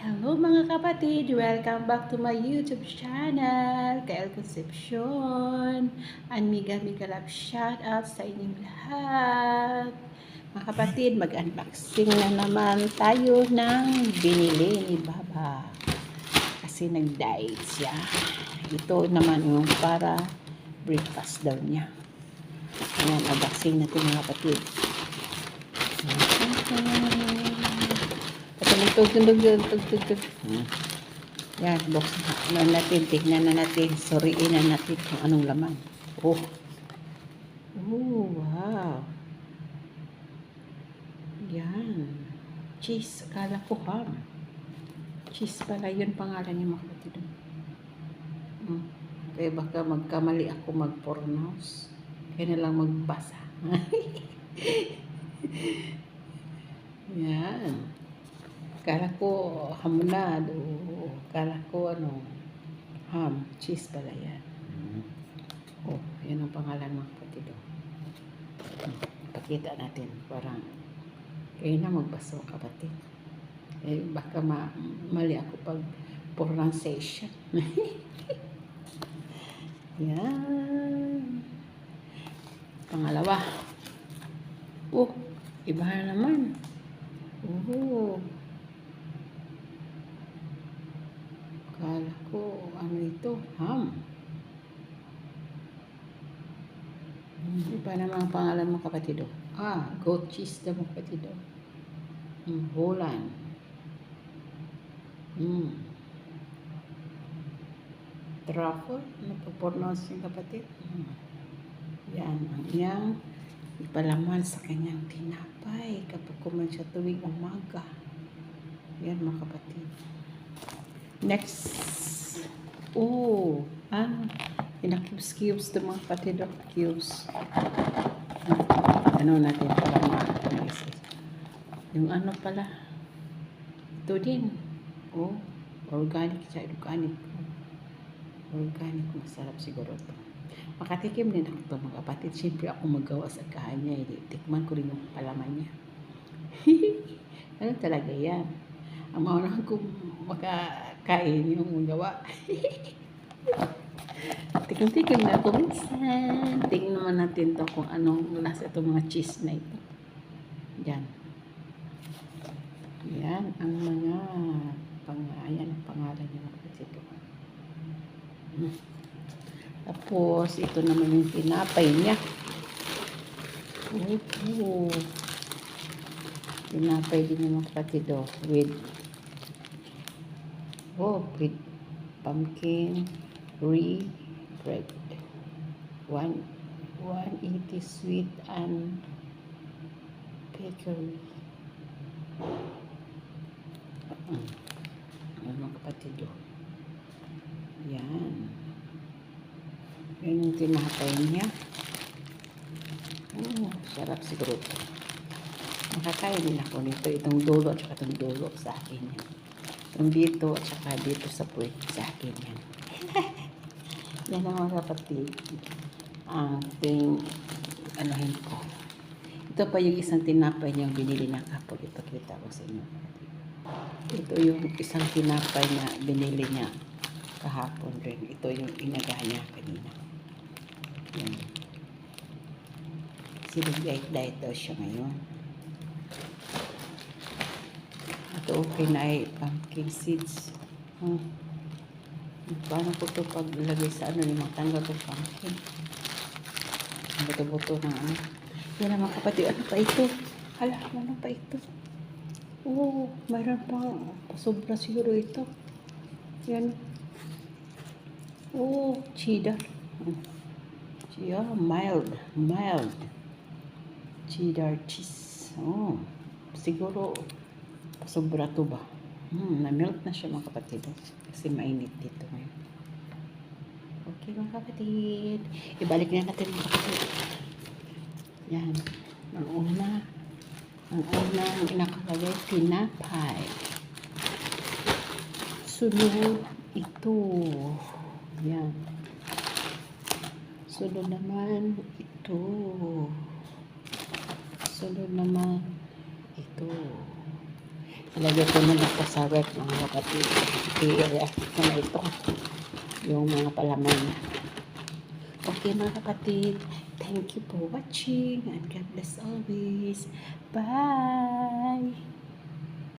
Hello mga kapatid! Welcome back to my YouTube channel, KL Concepcion. Amiga-miga love shoutout sa inyong lahat. Mga kapatid, mag-unboxing na naman tayo ng binili ni Baba. Kasi nag-diet siya. Ito naman yung para breakfast daw niya. Ayan, unboxing natin mga kapatid. Tugtog. Yan, box na natin, tignan na natin, suriin na natin kung anong laman. Oh, wow. Yan. Cheese, akala ko ham. Cheese pala, yun pangalan niya mga kapatid. Kaya baka magkamali ako mag-pronounce. Kaya na lang magbasa. Yan. Akala ko hamonado. Akala ko ham. Cheese pala yan. Oh, yan ang pangalan mga kapatid. Pakita natin. Parang kayo na magbasa kapatid. Eh, baka mali ako pag pronunciation. Yan. Pangalawa. Oh, iba na naman. Oh. Akala ko, ano ito? Ham. Iba naman ang pangalan mga kapatid. Goat cheese daw mga kapatid. Holland. Truffle. Ano pa pronounce yung kapatid? Yan. Ang iyang ipalaman sa kanyang tinapay kapag kumain siya tuwing umaga. Yan mga kapatid. Next. Cubes ito mga kapatid. Cubes. Ano natin para yung ano pala. Ito din. Organic siya. Organic. Masarap siguro ito. Makatikim din ako ito mga kapatid. Siyempre ako magawa sa kanya. Tikman ko rin yung palaman niya. Ano talaga yan? Ang maunahan kong makakain yung magawa. Tikim na ako minsan. Tingnan naman natin to kung anong nasa itong mga cheese na ito. Yan. Yan ang mga ayan ang pangalan niya. Tapos ito naman yung tinapay niya. Tinapay din yung mga kapatid with pumpkin bread. 180 sweet and bakery. Mga kapatid yan. Yan yung tinapay niya. Sarap siguro ito. Makakain din ako nito. Itong dulo at saka itong dulo sa akin yan. Itong dito at saka dito sa puwet sa akin yan. Yan ang mga kapatid. Ang anuhin ko. Ito pa yung isang tinapay niyang binili ng kapag ipakita ko sa inyo. Ito yung isang tinapay na binili niya kahapon rin. Ito yung inaga niya kanina. Yan. Diet daw siya ngayon. Ito okay na ay pumpkin seeds. Paano ko ito paglagay sa yung matanggal ko pumpkin. Buto-buto ng ano. Yan naman kapatid. Ano pa ito? Hala, ano pa ito? Mayroon pang sobra siguro ito. Yan. Cheddar. Mild cheddar cheese. Siguro sobra to ba? Na-melt na siya mga kapatid. Kasi mainit dito ngayon. Okay mga kapatid. Ibalik na natin mga kapatid. Yan. Ang una nakalagay tinapay. Sunod ito. Yan. Sunod naman ito. Ilagay ko muna ito sa ref mga kapatid. I-ref ko na ito. Yung mga palaman. Okay mga kapatid. Thank you for watching and God bless always. Bye!